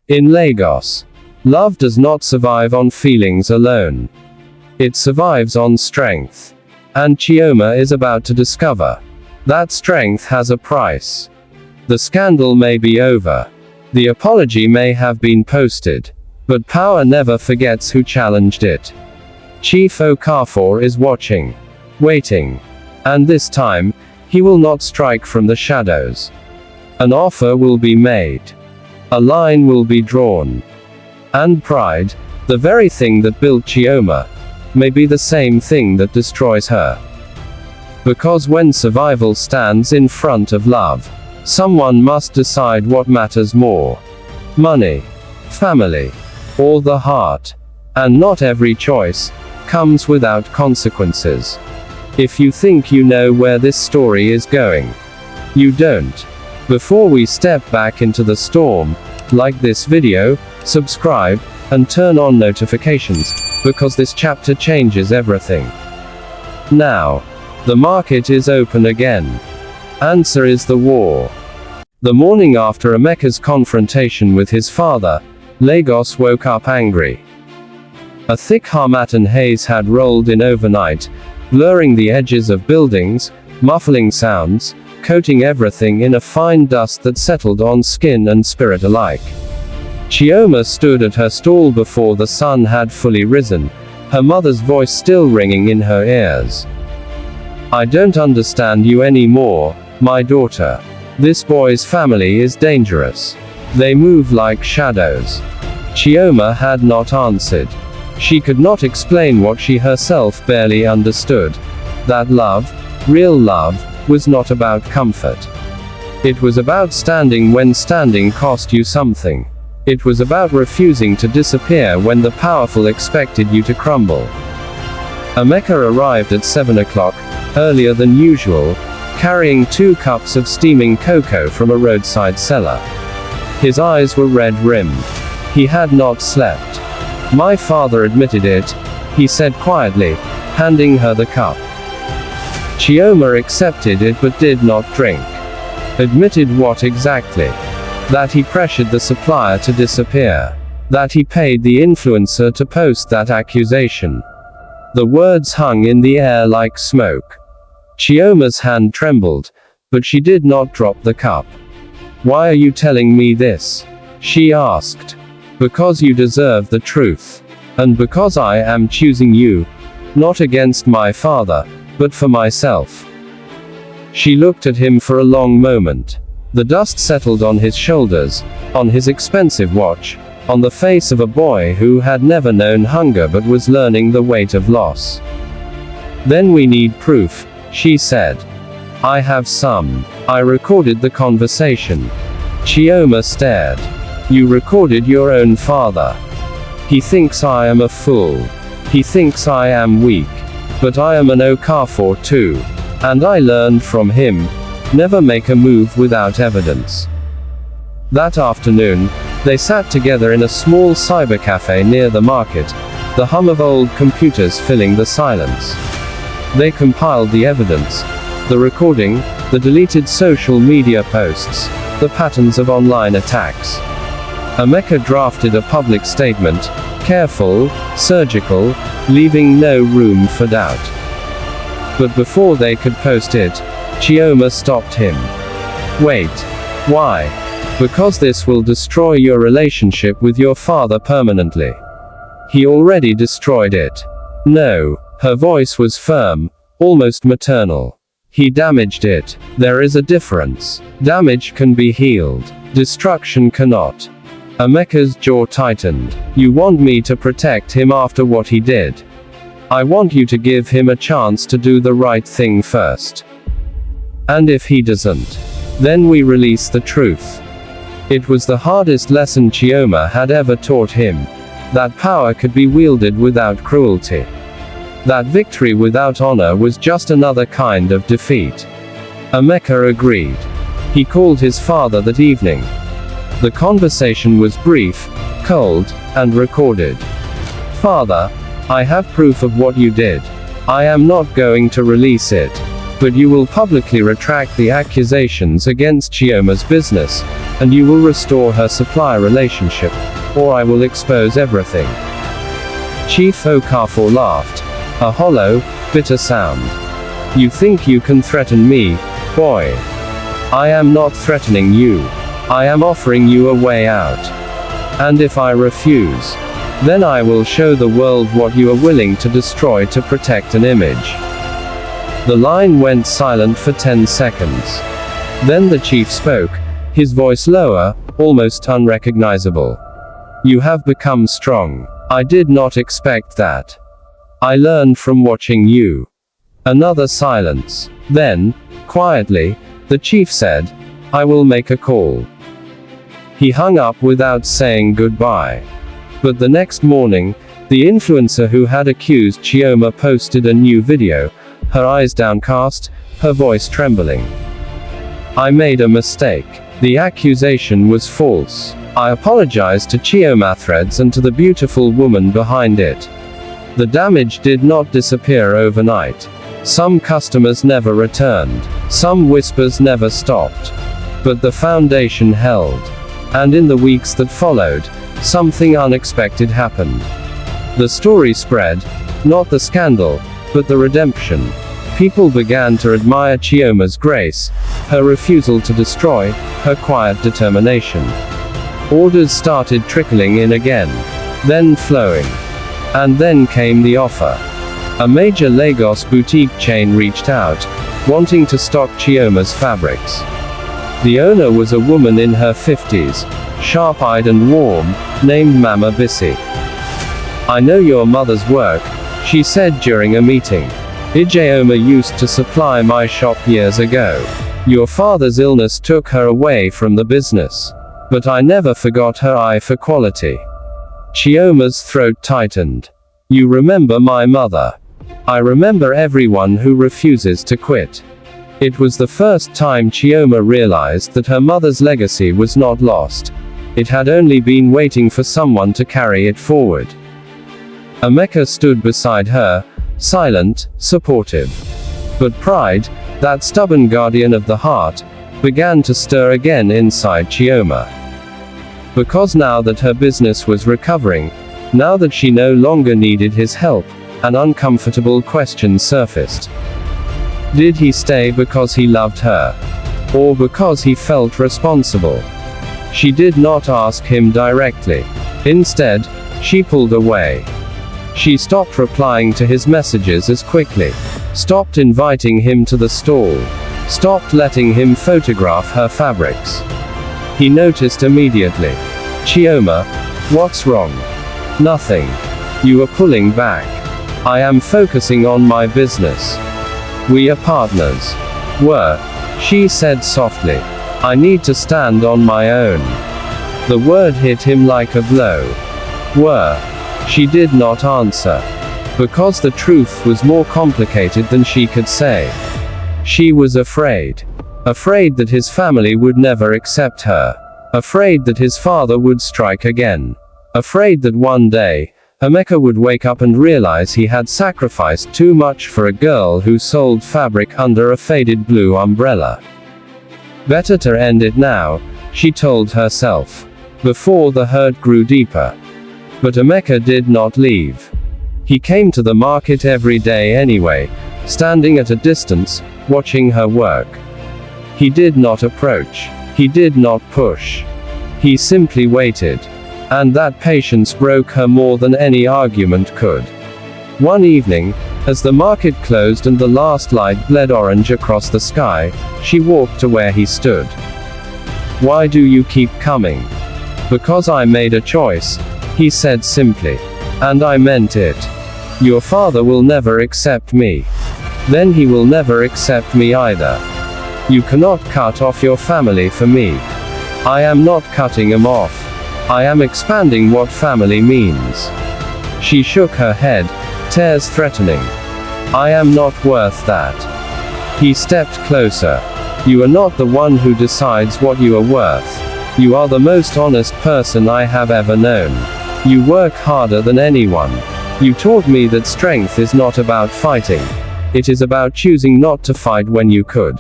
In Lagos, love does not survive on feelings alone. It survives on strength. And Chioma is about to discover that strength has a price. The scandal may be over. The apology may have been posted. But power never forgets who challenged it. Chief Okafor is watching. Waiting. And this time, he will not strike from the shadows. An offer will be made. A line will be drawn. And pride, the very thing that built Chioma, may be the same thing that destroys her. Because when survival stands in front of love, someone must decide what matters more. Money, family, or the heart. And not every choice comes without consequences. If you think you know where this story is going, you don't. Before we step back into the storm, like this video, subscribe, and turn on notifications, because this chapter changes everything. Now, the market is open again. Answer is the war. The morning after Emeka's confrontation with his father, Lagos woke up angry. A thick Harmattan haze had rolled in overnight, blurring the edges of buildings, muffling sounds, coating everything in a fine dust that settled on skin and spirit alike. Chioma stood at her stall before the sun had fully risen, her mother's voice still ringing in her ears. "I don't understand you anymore, my daughter. This boy's family is dangerous. They move like shadows." Chioma had not answered. She could not explain what she herself barely understood. That love, real love, was not about comfort. It was about standing when standing cost you something. It was about refusing to disappear when the powerful expected you to crumble. Emeka arrived at 7 o'clock, earlier than usual, carrying 2 cups of steaming cocoa from a roadside cellar. His eyes were red-rimmed. He had not slept. "My father admitted it," he said quietly, handing her the cup. Chioma accepted it but did not drink. Admitted what exactly? That he pressured the supplier to disappear. That he paid the influencer to post that accusation. The words hung in the air like smoke. Chioma's hand trembled, but she did not drop the cup. "Why are you telling me this?" she asked. "Because you deserve the truth. And because I am choosing you. Not against my father, but for myself." She looked at him for a long moment. The dust settled on his shoulders, on his expensive watch, on the face of a boy who had never known hunger but was learning the weight of loss. "Then we need proof," she said. "I have some. I recorded the conversation." Chioma stared. "You recorded your own father. He thinks I am a fool. He thinks I am weak. But I am an Okafor too. And I learned from him. Never make a move without evidence." That afternoon, they sat together in a small cybercafe near the market, the hum of old computers filling the silence. They compiled the evidence. The recording, the deleted social media posts, the patterns of online attacks. Emeka drafted a public statement, careful, surgical, leaving no room for doubt. But before they could post it, Chioma stopped him. "Wait. Why?" "Because this will destroy your relationship with your father permanently. He already destroyed it." "No." Her voice was firm, almost maternal. "He damaged it. There is a difference. Damage can be healed. Destruction cannot." Emeka's jaw tightened. "You want me to protect him after what he did? I want you to give him a chance to do the right thing first. And if he doesn't, then we release the truth." It was the hardest lesson Chioma had ever taught him. That power could be wielded without cruelty. That victory without honor was just another kind of defeat. Emeka agreed. He called his father that evening. The conversation was brief, cold, and recorded. "Father, I have proof of what you did. I am not going to release it. But you will publicly retract the accusations against Chioma's business, and you will restore her supply relationship, or I will expose everything." Chief Okafor laughed. A hollow, bitter sound. "You think you can threaten me, boy? I am not threatening you. I am offering you a way out. And if I refuse, then I will show the world what you are willing to destroy to protect an image." The line went silent for 10 seconds. Then the chief spoke, his voice lower, almost unrecognizable. "You have become strong. I did not expect that. I learned from watching you." Another silence. Then, quietly, the chief said, "I will make a call." He hung up without saying goodbye. But the next morning, the influencer who had accused Chioma posted a new video, her eyes downcast, her voice trembling. "I made a mistake. The accusation was false. I apologize to Chioma Threads and to the beautiful woman behind it. The damage did not disappear overnight. Some customers never returned. Some whispers never stopped. But the foundation held. And in the weeks that followed, something unexpected happened. The story spread. Not the scandal, but the redemption. People began to admire Chioma's grace, her refusal to destroy, her quiet determination. Orders started trickling in again. Then flowing. And then came the offer. A major Lagos boutique chain reached out, wanting to stock Chioma's fabrics. The owner was a woman in her 50s, sharp-eyed and warm, named Mama Bissi. "I know your mother's work," she said during a meeting. "Ijeoma used to supply my shop years ago. Your father's illness took her away from the business. But I never forgot her eye for quality." Chioma's throat tightened. "You remember my mother. I remember everyone who refuses to quit." It was the first time Chioma realized that her mother's legacy was not lost. It had only been waiting for someone to carry it forward. Emeka stood beside her, silent, supportive. But pride, that stubborn guardian of the heart, began to stir again inside Chioma. Because now that her business was recovering, now that she no longer needed his help, an uncomfortable question surfaced. Did he stay because he loved her? Or because he felt responsible? She did not ask him directly. Instead, she pulled away. She stopped replying to his messages as quickly. Stopped inviting him to the stall. Stopped letting him photograph her fabrics. He noticed immediately. "Chioma, what's wrong?" "Nothing. You are pulling back." "I am focusing on my business. We are partners." "Were," she said softly. "I need to stand on my own." The word hit him like a blow. "Were." She did not answer. Because the truth was more complicated than she could say. She was afraid. Afraid that his family would never accept her. Afraid that his father would strike again. Afraid that one day, Emeka would wake up and realize he had sacrificed too much for a girl who sold fabric under a faded blue umbrella. Better to end it now, she told herself. Before the hurt grew deeper. But Emeka did not leave. He came to the market every day anyway, standing at a distance, watching her work. He did not approach. He did not push. He simply waited. And that patience broke her more than any argument could. One evening, as the market closed and the last light bled orange across the sky, she walked to where he stood. "Why do you keep coming?" "Because I made a choice," he said simply. "And I meant it. Your father will never accept me. Then he will never accept me either. You cannot cut off your family for me. I am not cutting them off. I am expanding what family means." She shook her head, tears threatening. "I am not worth that." He stepped closer. "You are not the one who decides what you are worth. You are the most honest person I have ever known. You work harder than anyone. You taught me that strength is not about fighting. It is about choosing not to fight when you could.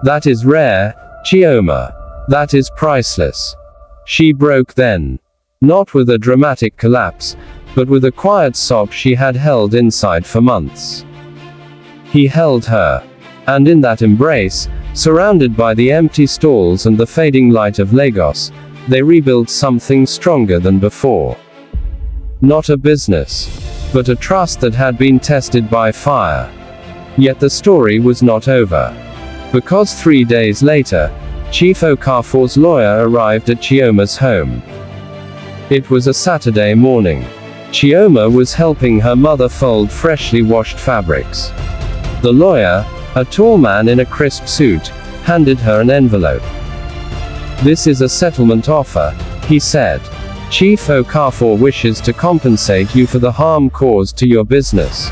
That is rare, Chioma. That is priceless. She broke then. Not with a dramatic collapse, but with a quiet sob she had held inside for months. He held her. And in that embrace, surrounded by the empty stalls and the fading light of Lagos, they rebuilt something stronger than before. Not a business, but a trust that had been tested by fire. Yet the story was not over. Because 3 days later, Chief Okafor's lawyer arrived at Chioma's home. It was a Saturday morning. Chioma was helping her mother fold freshly washed fabrics. The lawyer, a tall man in a crisp suit, handed her an envelope. "This is a settlement offer," he said. "Chief Okafor wishes to compensate you for the harm caused to your business.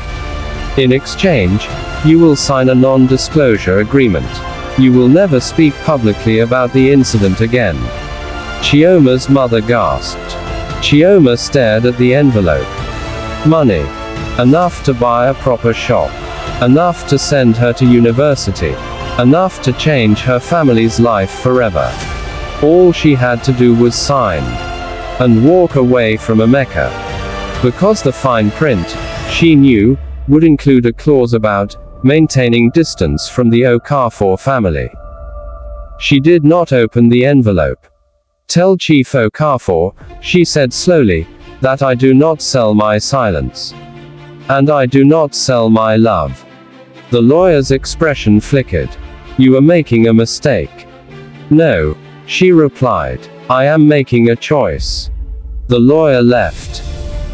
In exchange, you will sign a non-disclosure agreement. You will never speak publicly about the incident again." Chioma's mother gasped. Chioma stared at the envelope. Money. Enough to buy a proper shop. Enough to send her to university. Enough to change her family's life forever. All she had to do was sign. And walk away from Emeka. Because the fine print, she knew, would include a clause about maintaining distance from the Okafor family. She did not open the envelope. "Tell Chief Okafor," she said slowly, "that I do not sell my silence. And I do not sell my love." The lawyer's expression flickered. "You are making a mistake." "No," she replied. "I am making a choice." The lawyer left.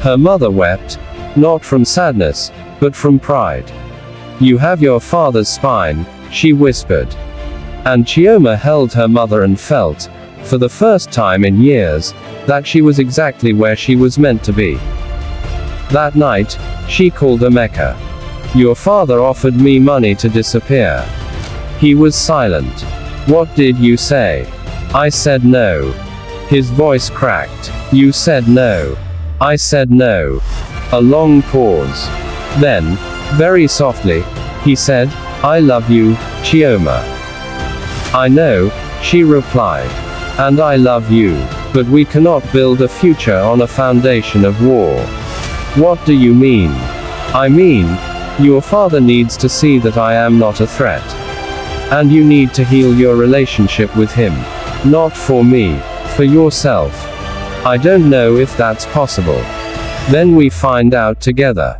Her mother wept, not from sadness, but from pride. "You have your father's spine," she whispered. And Chioma held her mother and felt, for the first time in years, that she was exactly where she was meant to be. That night, she called Emeka. "Your father offered me money to disappear." He was silent. "What did you say?" "I said no." His voice cracked. "You said no." "I said no." A long pause. Then, very softly, he said, "I love you, Chioma." "I know," she replied. "And I love you. But we cannot build a future on a foundation of war." "What do you mean?" "I mean, your father needs to see that I am not a threat. And you need to heal your relationship with him. Not for me, for yourself." "I don't know if that's possible." Then we find out together.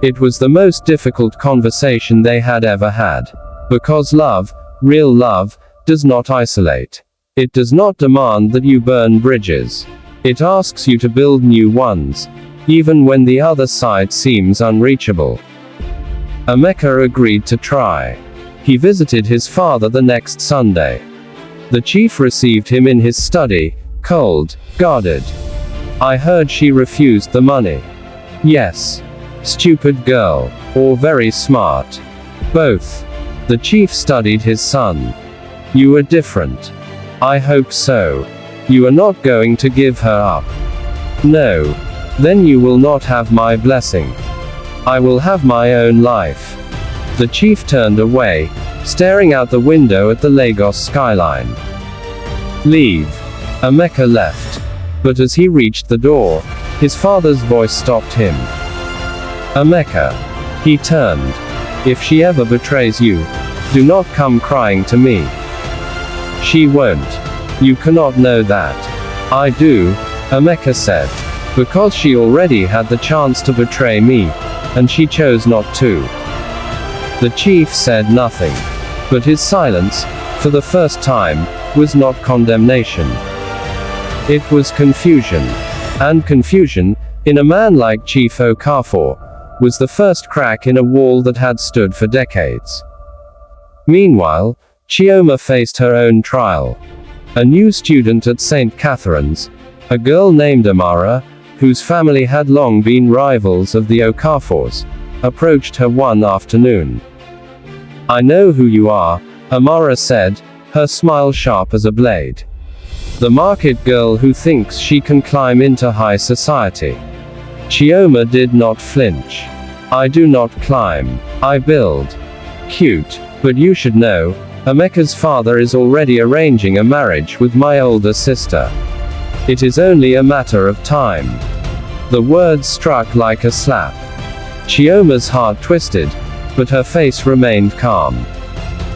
It was the most difficult conversation they had ever had. Because love, real love, does not isolate. It does not demand that you burn bridges. It asks you to build new ones, even when the other side seems unreachable. Emeka agreed to try. He visited his father the next Sunday. The chief received him in his study, cold, guarded. "I heard she refused the money." "Yes. Stupid girl. Or very smart. Both." The chief studied his son. "You are different." "I hope so. You are not going to give her up." "No. Then you will not have my blessing. I will have my own life." The chief turned away, staring out the window at the Lagos skyline. "Leave." Emeka left. But as he reached the door, his father's voice stopped him. "Emeka." He turned. "If she ever betrays you, do not come crying to me." "She won't. You cannot know that." "I do," Emeka said. "Because she already had the chance to betray me. And she chose not to." The chief said nothing. But his silence, for the first time, was not condemnation. It was confusion. And confusion, in a man like Chief Okafor, was the first crack in a wall that had stood for decades. Meanwhile, Chioma faced her own trial. A new student at St. Catherine's, a girl named Amara, whose family had long been rivals of the Okafors, approached her one afternoon. "I know who you are," Amara said, her smile sharp as a blade. "The market girl who thinks she can climb into high society." Chioma did not flinch. "I do not climb. I build." "Cute. But you should know, Emeka's father is already arranging a marriage with my older sister. It is only a matter of time. The words struck like a slap. Chioma's heart twisted, but her face remained calm.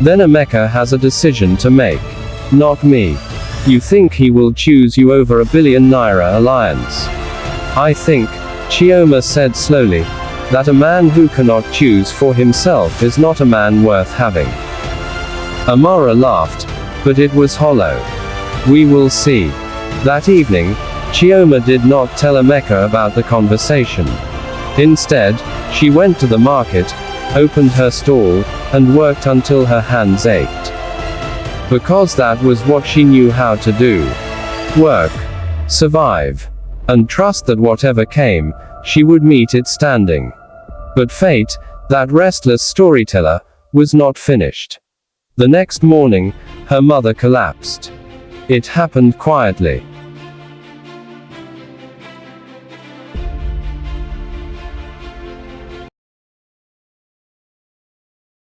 Then Emeka has a decision to make. Not me. You think he will choose you over a billion naira alliance? I think, Chioma said slowly, that a man who cannot choose for himself is not a man worth having. Amara laughed, but it was hollow. We will see. That evening, Chioma did not tell Emeka about the conversation. Instead, she went to the market, opened her stall, and worked until her hands ached. Because that was what she knew how to do. Work, survive, and trust that whatever came, she would meet it standing. But fate, that restless storyteller, was not finished. The next morning, her mother collapsed. It happened quietly.